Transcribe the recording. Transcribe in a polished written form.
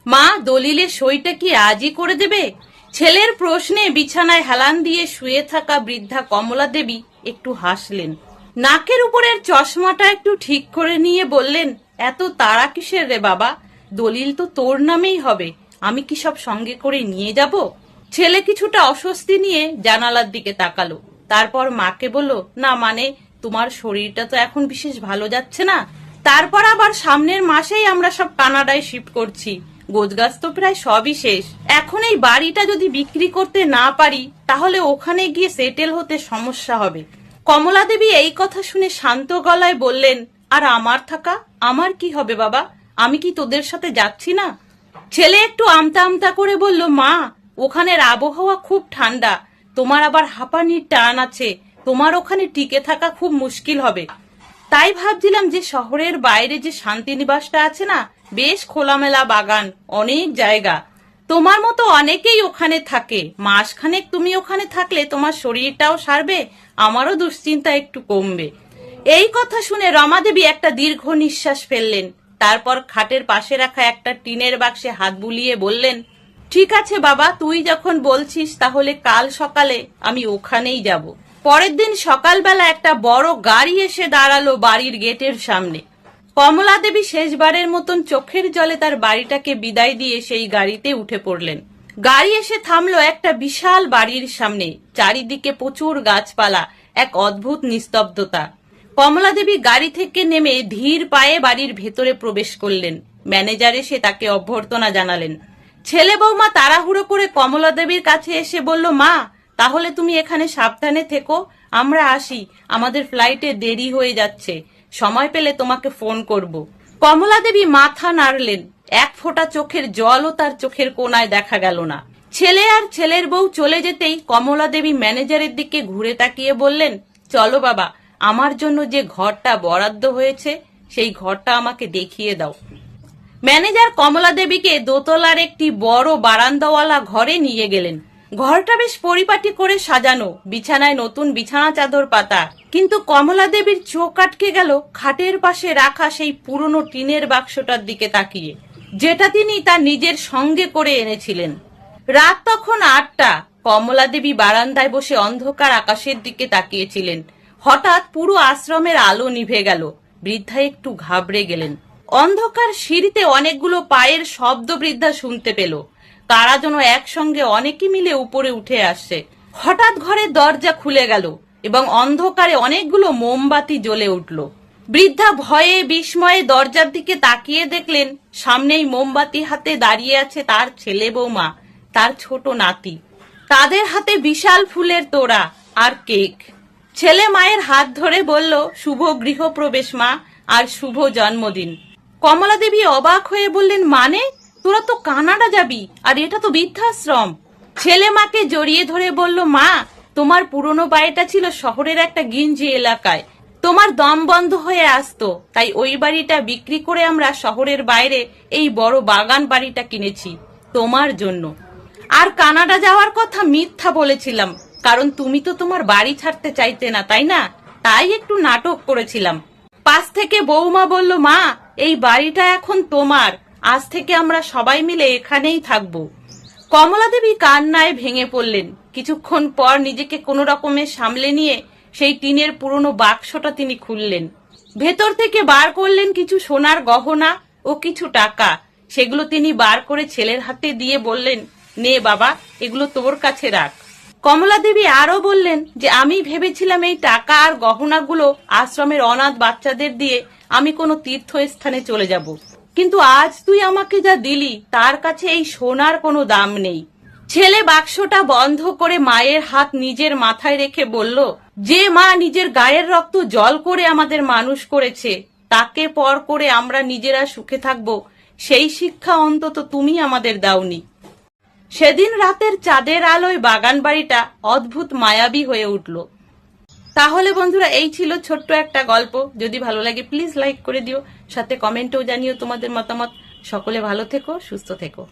মা, দলিলের সইটা কি আজই করে দেবে? ছেলের প্রশ্নে বিছানায় হেলান দিয়ে শুয়ে থাকা বৃদ্ধা কমলা দেবী একটু হাসলেন। নাকের উপরের চশমাটা একটু ঠিক করে নিয়ে বললেন, এত তাড়া কিসের রে বাবা? দলিল তো তোর নামেই হবে, আমি কি সব সঙ্গে করে নিয়ে যাব? ছেলে কিছুটা অস্বস্তি নিয়ে জানালার দিকে তাকালো। তারপর মাকে বলল, না মানে তোমার শরীরটা তো এখন বিশেষ ভালো যাচ্ছে না। তারপর আবার সামনের মাসেই আমরা সব কানাডায় শিফট করছি। গোছগাছ তো প্রায় সবই শেষ। এখন এই বাড়িটা যদি বিক্রি করতে না পারি তাহলে ওখানে গিয়ে সেটেল হতে সমস্যা হবে। কমলা দেবী এই কথা শুনে শান্ত গলায় বললেন, আর আমার থাকা? আমার কি হবে বাবা? আমি কি তোদের সাথে যাচ্ছি না? ছেলে একটু আমতা আমতা করে বলল, মা, ওখানের আবহাওয়া খুব ঠান্ডা, তোমার আবার হাঁপানির টান আছে, তোমার ওখানে টিকে থাকা খুব মুশকিল হবে। তাই ভাবছিলাম যে শহরের বাইরে যে শান্তিনিবাসটা আছে না, বেশ খোলামেলা বাগান, অনেক জায়গা, তোমার মতো অনেকেই ওখানে থাকে। মাসখানেক তুমি ওখানে থাকলে তোমার শরীরটাও সারবে, আমারও দুশ্চিন্তা একটু কমবে। এই কথা শুনে রমাদেবী একটা দীর্ঘ নিঃশ্বাস ফেললেন। তারপর খাটের পাশে রাখা একটা টিনের বাক্সে হাত বুলিয়ে বললেন, ঠিক আছে বাবা, তুই যখন বলছিস তাহলে কাল সকালে আমি ওখানেই যাব। পরের দিন সকালবেলা একটা বড় গাড়ি এসে দাঁড়ালো বাড়ির গেটের সামনে। কমলা দেবী শেষবারের মতন চোখের জলে তার বাড়িটাকে বিদায় দিয়ে সেই গাড়িতে উঠে পড়লেন। গাড়ি এসে থামলো একটা বিশাল বাড়ির সামনে। চারিদিকে প্রচুর গাছপালা, এক অদ্ভুত নিস্তব্ধতা। কমলা দেবী গাড়ি থেকে নেমে ধীর পায়ে বাড়ির ভেতরে প্রবেশ করলেন। ম্যানেজার এসে তাকে অভ্যর্থনা জানালেন। ছেলে বৌমা তাড়াহুড়ো করে কমলা দেবীর কাছে এসে বলল, মা, তাহলে তুমি এখানে সাবধানে থেকো, আমরা আসি, আমাদের ফ্লাইটে দেরি হয়ে যাচ্ছে, সময় পেলে তোমাকে ফোন করব। কমলা দেবী মাথা নাড়লেন। এক ফোঁটা চোখের জলও তার চোখের কোণায় দেখা গেল না। ছেলে আর ছেলের বউ চলে যেতেই কমলা দেবী ম্যানেজারের দিকে ঘুরে তাকিয়ে বললেন, চলো বাবা, আমার জন্য যে ঘরটা বরাদ্দ হয়েছে সেই ঘরটা আমাকে দেখিয়ে দাও। ম্যানেজার কমলা দেবীকে দোতলার একটি বড় বারান্দাওয়ালা ঘরে নিয়ে গেলেন। ঘরটা বেশ পরিপাটি করে সাজানো, বিছানায় নতুন বিছানা চাদর পাতা। কিন্তু কমলা দেবীর চোখ আটকে গেল খাটের পাশে রাখা সেই পুরনো টিনের বাক্সটার দিকে তাকিয়ে, যেটা তিনি তার নিজের সঙ্গে করে এনেছিলেন। রাত তখন 8টা। কমলা দেবী বারান্দায় বসে অন্ধকার আকাশের দিকে তাকিয়েছিলেন। হঠাৎ পুরো আশ্রমের আলো নিভে গেল। বৃদ্ধা একটু ঘাবড়ে গেলেন। অন্ধকার সিঁড়িতে অনেকগুলো পায়ের শব্দ বৃদ্ধা শুনতে পেল। কারা যেন একসঙ্গে অনেকে মিলে উপরে উঠে আসছে। হঠাৎ ঘরের দরজা খুলে গেল এবং অন্ধকারে অনেকগুলো মোমবাতি জ্বলে উঠল। বৃদ্ধা ভয়ে বিস্ময়ে দরজার দিকে তাকিয়ে দেখলেন সামনেই মোমবাতি হাতে দাঁড়িয়ে আছে তার ছেলে বৌমা, তার ছোট নাতি। তাদের হাতে বিশাল ফুলের তোড়া আর কেক। ছেলে মায়ের হাত ধরে বলল, শুভ গৃহপ্রবেশ মা, আর শুভ জন্মদিন। কমলা দেবী অবাক হয়ে বললেন, মানে তোরা তো কানাডা যাবি, আর এটা তো বৃদ্ধাশ্রম। ছেলে মাকে জড়িয়ে ধরে বলল, মা, তোমার পুরনো বাড়িটা ছিল শহরের একটা গিঞ্জি এলাকায়, তোমার দম বন্ধ হয়ে আসতো, তাই ওই বাড়িটা বিক্রি করে আমরা শহরের বাইরে এই বড় বাগান বাড়িটা কিনেছি তোমার জন্য। আর কানাডা যাওয়ার কথা মিথ্যা বলেছিলাম, কারণ তুমি তো তোমার বাড়ি ছাড়তে চাইতে না, তাই না? তাই একটু নাটক করেছিলাম। পাশ থেকে বৌমা বলল, মা, এই বাড়িটা এখন তোমার, আজ থেকে আমরা সবাই মিলে এখানেই থাকবো। কমলা দেবী কান্নায় ভেঙে পড়লেন। কিছুক্ষণ পর নিজেকে কোনো রকমে সামলে নিয়ে সেই টিনের পুরনো বাক্সটা তিনি খুললেন। ভেতর থেকে বার করলেন কিছু সোনার গহনা ও কিছু টাকা। সেগুলো তিনি বার করে ছেলের হাতে দিয়ে বললেন, নে বাবা, এগুলো তোর কাছে রাখ। কমলা দেবী আরো বললেন যে আমি ভেবেছিলাম এই টাকা আর গহনাগুলো আশ্রমের অনাথ বাচ্চাদের দিয়ে আমি কোনো তীর্থস্থানে চলে যাব, কিন্তু আজ তুই আমাকে যা দিলি তার কাছে এই সোনার কোনো দাম নেই। ছেলে বাক্সটা বন্ধ করে মায়ের হাত নিজের মাথায় রেখে বলল, যে মা নিজের গায়ের রক্ত জল করে আমাদের মানুষ করেছে, তাকে পর করে আমরা নিজেরা সুখে থাকব, সেই শিক্ষা অন্তত তুমি আমাদের দাওনি। সেদিন রাতের চাঁদের আলোয় বাগান বাড়িটা অদ্ভুত মায়াবী হয়ে উঠল। তাহলে বন্ধুরা, এই ছিল ছোট্ট একটা গল্প। যদি ভালো লাগে প্লিজ লাইক করে দিও, সাথে কমেন্টেও জানিও তোমাদের মতামত। সকলে ভালো থেকো, সুস্থ থেকো।